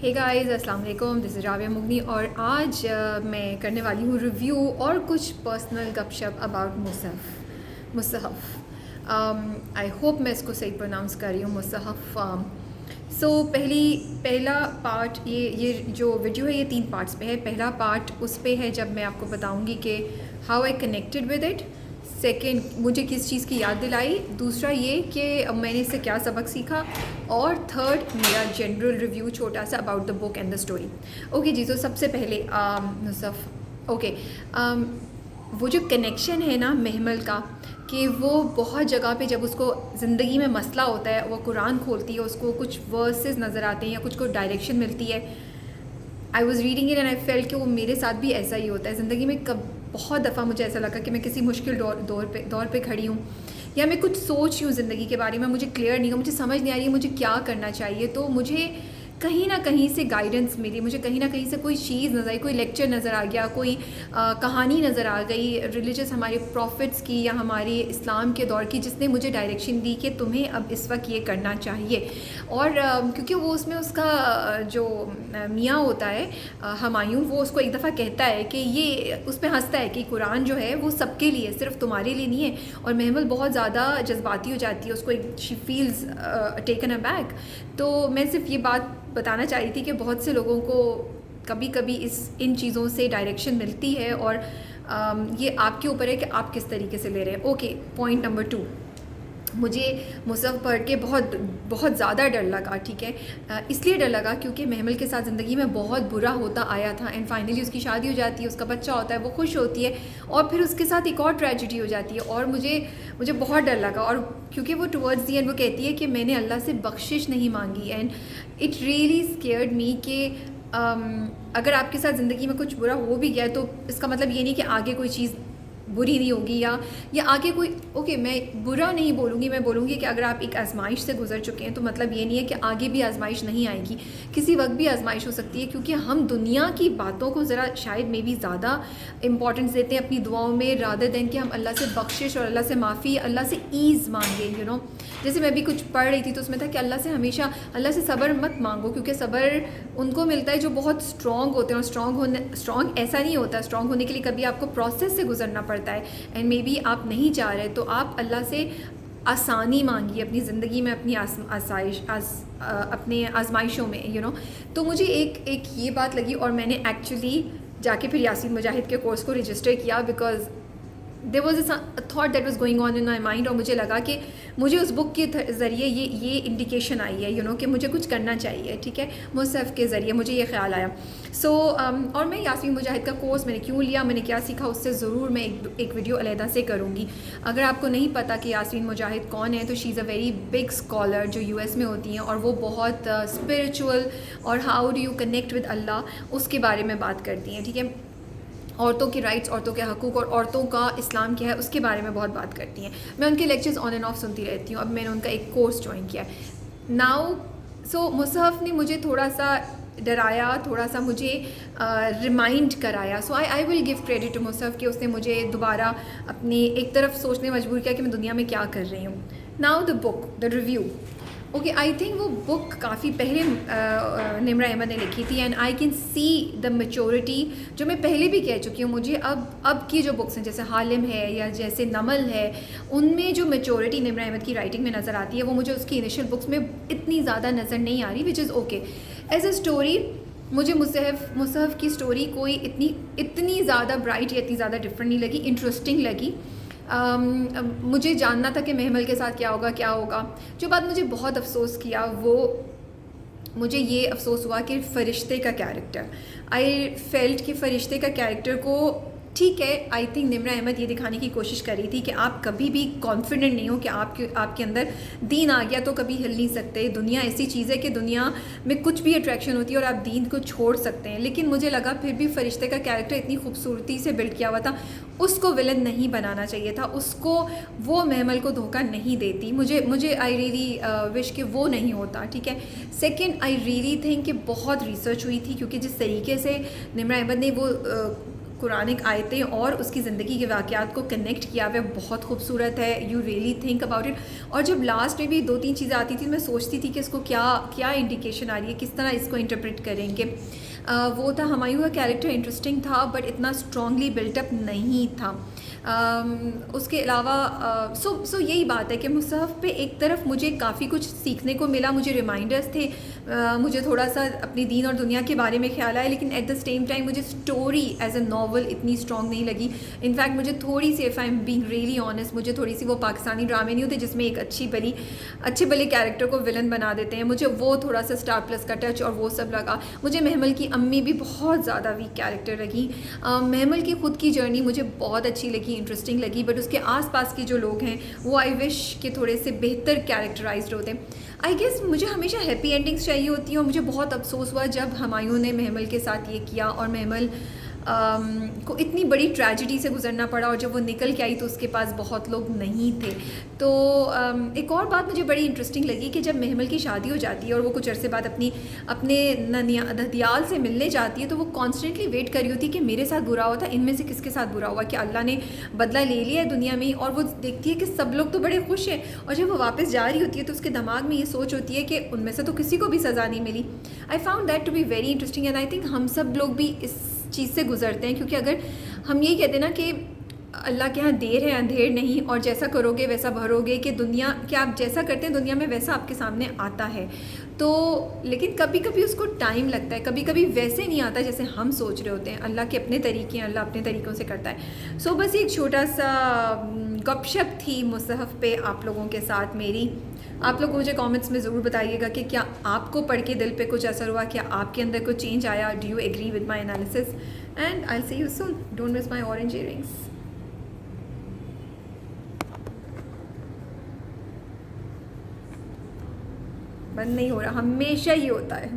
Hey guys, अस्सलाम वालेकुम। This is Rabia मुगनी और आज मैं करने वाली हूँ रिव्यू और कुछ पर्सनल गपशप अबाउट मुसहफ़। आई होप मैं इसको सही प्रोनाउंस कर रही हूँ, मुसहफ़। सो पहला पार्ट, ये जो वीडियो है ये 3 पार्ट्स पे है। पहला पार्ट उस पे है जब मैं आपको बताऊँगी कि how I connected with it. Second, मुझे किस चीज़ की याद दिलाई। दूसरा ये कि मैंने इससे क्या सबक सीखा। और थर्ड, मेरा जनरल रिव्यू छोटा सा about the book and the story. Okay जी, तो सबसे पहले नुसफ़। ओके, वो जो कनेक्शन है ना महमल का, कि वो बहुत जगह पे जब उसको ज़िंदगी में मसला होता है वो कुरान खोलती है, उसको कुछ वर्सेस नज़र आते हैं या कुछ को डायरेक्शन मिलती है। I was reading it and I felt कि वो मेरे साथ भी ऐसा ही होता है ज़िंदगी में। कब बहुत दफ़ा मुझे ऐसा लगा कि मैं किसी मुश्किल दौर पे खड़ी हूँ, या मैं कुछ सोच रही हूँ ज़िंदगी के बारे में, मुझे क्लियर नहीं हो, मुझे समझ नहीं आ रही है मुझे क्या करना चाहिए। तो मुझे कहीं ना कहीं से गाइडेंस मिली, मुझे कहीं ना कहीं से कोई चीज़ नज़र आई, कोई लेक्चर नज़र आ गया, कोई कहानी नज़र आ गई रिलीजियस हमारे प्रॉफिट्स की या हमारे इस्लाम के दौर की, जिसने मुझे डायरेक्शन दी कि तुम्हें अब इस वक्त ये करना चाहिए। और क्योंकि वो उसमें उसका जो मियाँ होता है हमायूं, वो उसको एक दफ़ा कहता है कि ये उस पर हंसता है कि कुरान जो है वो सबके लिए, सिर्फ तुम्हारे लिए नहीं है। और महमल बहुत ज़्यादा जज्बाती हो जाती है, उसको एक she feels taken a back. तो मैं सिर्फ ये बात बताना चाह रही थी कि बहुत से लोगों को कभी कभी इन चीज़ों से डायरेक्शन मिलती है, और ये आपके ऊपर है कि आप किस तरीके से ले रहे हैं। ओके, पॉइंट नंबर 2, मुझे मुसहफ़ पढ़ के बहुत बहुत ज़्यादा डर लगा। ठीक है, इसलिए डर लगा क्योंकि महमल के साथ ज़िंदगी में बहुत बुरा होता आया था, एंड फाइनली उसकी शादी हो जाती है, उसका बच्चा होता है, वो खुश होती है, और फिर उसके साथ एक और ट्रेजिडी हो जाती है। और मुझे बहुत डर लगा, और क्योंकि वो टुवर्ड्स दी एंड वो कहती है कि मैंने अल्लाह से बख्शिश नहीं मांगी, एंड इट रियली स्केयर्ड मी कि अगर आपके साथ ज़िंदगी में कुछ बुरा हो भी गया है तो इसका मतलब ये नहीं कि आगे कोई चीज़ बुरी नहीं होगी, या आगे कोई, ओके मैं बुरा नहीं बोलूँगी, मैं बोलूँगी कि अगर आप एक आजमाइश से गुजर चुके हैं तो मतलब ये नहीं है कि आगे भी आजमाइश नहीं आएगी। किसी वक्त भी आजमाइश हो सकती है, क्योंकि हम दुनिया की बातों को ज़रा शायद मे बी ज़्यादा इंपॉर्टेंस देते हैं अपनी दुआओं में, रादर देन कि हम अल्लाह से बख्शिश और अल्लाह से माफ़ी, अल्लाह से ईज़ मांगे। यू नो, जैसे मैं भी कुछ पढ़ रही थी तो उसमें था कि अल्लाह से हमेशा, अल्लाह से सब्र मत मांगो, क्योंकि सब्र उनको मिलता है जो बहुत स्ट्रॉन्ग होते हैं, और स्ट्रॉन्ग ऐसा नहीं होता। स्ट्रॉन्ग होने के लिए कभी आपको प्रोसेस से गुजरना पड़ता है, एंड मे बी आप नहीं चाह रहे तो आप अल्लाह से आसानी मांगिए अपनी ज़िंदगी में, अपनी अपने आजमाइशों में। यू नो, तो मुझे एक ये बात लगी, और मैंने एक्चुअली जाके फिर यासीन मुजाहिद के कोर्स को रजिस्टर किया, because there was a thought that was going on in my mind, और मुझे लगा कि मुझे उस बुक के ज़रिए ये इंडिकेशन आई है, यू नो, कि मुझे कुछ करना चाहिए। ठीक है, मुसहफ़ के ज़रिए मुझे ये ख्याल आया। सो और मैं यासीन मुजाहिद का कोर्स मैंने क्यों लिया, मैंने क्या सीखा, उससे ज़रूर मैं एक वीडियो अलहदा से करूँगी। अगर आपको नहीं पता कि यासीन मुजाहिद कौन है, तो she is a very big scholar जो US में होती हैं, और वो बहुत स्पिरिचुअल और how do you connect with Allah उसके बारे में बात करती हैं। ठीक है, औरतों के राइट्स, औरतों के हकूक़ और औरतों का इस्लाम क्या है उसके बारे में बहुत बात करती हैं। मैं उनके लेक्चर्स ऑन एंड ऑफ सुनती रहती हूँ। अब मैंने उनका एक कोर्स ज्वाइन किया है नाउ। सो मुसहफ़ ने मुझे थोड़ा सा डराया, थोड़ा सा मुझे रिमाइंड कराया। So I will give credit to Mushaf कि उसने मुझे दोबारा अपनी एक तरफ सोचने मजबूर किया कि मैं दुनिया में क्या कर रही हूँ। Now the book, the review. Okay, I think वो बुक काफ़ी पहले निम्रा अहमद ने लिखी थी, and I can see the maturity, जो मैं पहले भी कह चुकी हूँ। मुझे अब की जो बुक्स हैं जैसे हालिम है या जैसे नमल है, उनमें जो मेच्योरिटी निम्रा अहमद की राइटिंग में नज़र आती है वो मुझे उसकी इनिशियल बुक्स में इतनी ज़्यादा नज़र नहीं आ रही, which is okay. As a story मुझे मुसहफ़ की स्टोरी कोई इतनी ज़्यादा ब्राइट या इतनी ज़्यादा डिफरेंट नहीं लगी, इंटरेस्टिंग लगी। मुझे जानना था कि महमल के साथ क्या होगा। जो बात मुझे बहुत अफसोस किया, वो मुझे ये अफसोस हुआ कि फ़रिश्ते का कैरेक्टर, आई फेल्ट कि फ़रिश्ते का कैरेक्टर को, ठीक है, आई थिंक निम्रा अहमद ये दिखाने की कोशिश कर रही थी कि आप कभी भी कॉन्फिडेंट नहीं हो कि आपके अंदर दीन आ गया तो कभी हिल नहीं सकते। दुनिया ऐसी चीज़ है कि दुनिया में कुछ भी अट्रैक्शन होती है और आप दीन को छोड़ सकते हैं। लेकिन मुझे लगा फिर भी फ़रिश्ते का कैरेक्टर इतनी खूबसूरती से बिल्ड किया हुआ था, उसको विलन नहीं बनाना चाहिए था, उसको वो महमल को धोखा नहीं देती। मुझे आई रियली विश कि वो नहीं होता। ठीक है, सेकेंड, आई रियली थिंक कि बहुत रिसर्च हुई थी, क्योंकि जिस तरीके से निम्रा अहमद ने वो कुरानिक आयतें और उसकी ज़िंदगी के वाक़यात को कनेक्ट किया हुआ बहुत खूबसूरत है। You really think about it. और जब लास्ट में भी 2-3 चीज़ें आती थी, मैं सोचती थी कि इसको क्या क्या इंडिकेशन आ रही है, किस तरह इसको इंटरप्रेट करेंगे। वो था हुमायूं का कैरेक्टर इंटरेस्टिंग था बट इतना स्ट्रॉन्गली बिल्टअप नहीं था। उसके अलावा सो यही बात है कि मुसहफ़ पे एक तरफ मुझे काफ़ी कुछ सीखने को मिला, मुझे रिमाइंडर्स थे, मुझे थोड़ा सा अपनी दीन और दुनिया के बारे में ख्याल आया, लेकिन एट द सेम टाइम मुझे स्टोरी एज अ नॉवल इतनी स्ट्रॉन्ग नहीं लगी। इनफैक्ट मुझे थोड़ी सी, if I am being really honest, मुझे थोड़ी सी वो पाकिस्तानी ड्रामे नहीं होते जिसमें एक अच्छे भले कैरेक्टर को विलन बना देते हैं, मुझे वो थोड़ा सा स्टार प्लस का टच और वो सब लगा। मुझे महमल की अम्मी भी बहुत ज़्यादा वीक कैरेक्टर लगी। महमल की ख़ुद की जर्नी मुझे बहुत अच्छी लगी, इंटरेस्टिंग लगी, बट उसके आसपास के जो लोग हैं वो आई विश के थोड़े से बेहतर कैरेक्टराइज्ड होते। आई गेस मुझे हमेशा हैप्पी एंडिंग्स चाहिए होती हैं और मुझे बहुत अफसोस हुआ जब हुमायूं ने महमल के साथ ये किया और महमल को इतनी बड़ी ट्रेजिडी से गुजरना पड़ा, और जब वो निकल के आई तो उसके पास बहुत लोग नहीं थे। तो एक और बात मुझे बड़ी इंटरेस्टिंग लगी कि जब महमल की शादी हो जाती है और वो कुछ अरसे बाद अपने नदियाल से मिलने जाती है, तो वो कॉन्स्टेंटली वेट कर रही होती है कि मेरे साथ बुरा हुआ था, इनमें से किसके साथ बुरा हुआ, कि अल्लाह ने बदला ले लिया है दुनिया में। और वो देखती है कि सब लोग तो बड़े खुश हैं, और जब वो वापस जा रही होती है तो उसके दिमाग में ये सोच होती है कि उनमें से तो किसी को भी सज़ा नहीं मिली। I found that to be very interesting and I think हम सब लोग भी इस चीज़ से गुजरते हैं, क्योंकि अगर हम यही कहते हैं ना कि अल्लाह के यहाँ देर है अंधेर नहीं, और जैसा करोगे वैसा भरोगे, कि दुनिया कि आप जैसा करते हैं दुनिया में वैसा आपके सामने आता है। तो लेकिन कभी कभी उसको टाइम लगता है, कभी कभी वैसे नहीं आता जैसे हम सोच रहे होते हैं। अल्लाह के अपने तरीके हैं, अल्लाह अपने तरीक़ों से करता है। सो बस एक छोटा सा गपशप थी मुसहफ़ पे आप लोगों के साथ मेरी। आप लोग मुझे कमेंट्स में ज़रूर बताइएगा कि क्या आपको पढ़ के दिल पे कुछ असर हुआ, क्या आपके अंदर कुछ चेंज आया, do you agree with my analysis, and I will see you soon. Don't miss my orange earrings. बंद नहीं हो रहा, हमेशा ही होता है।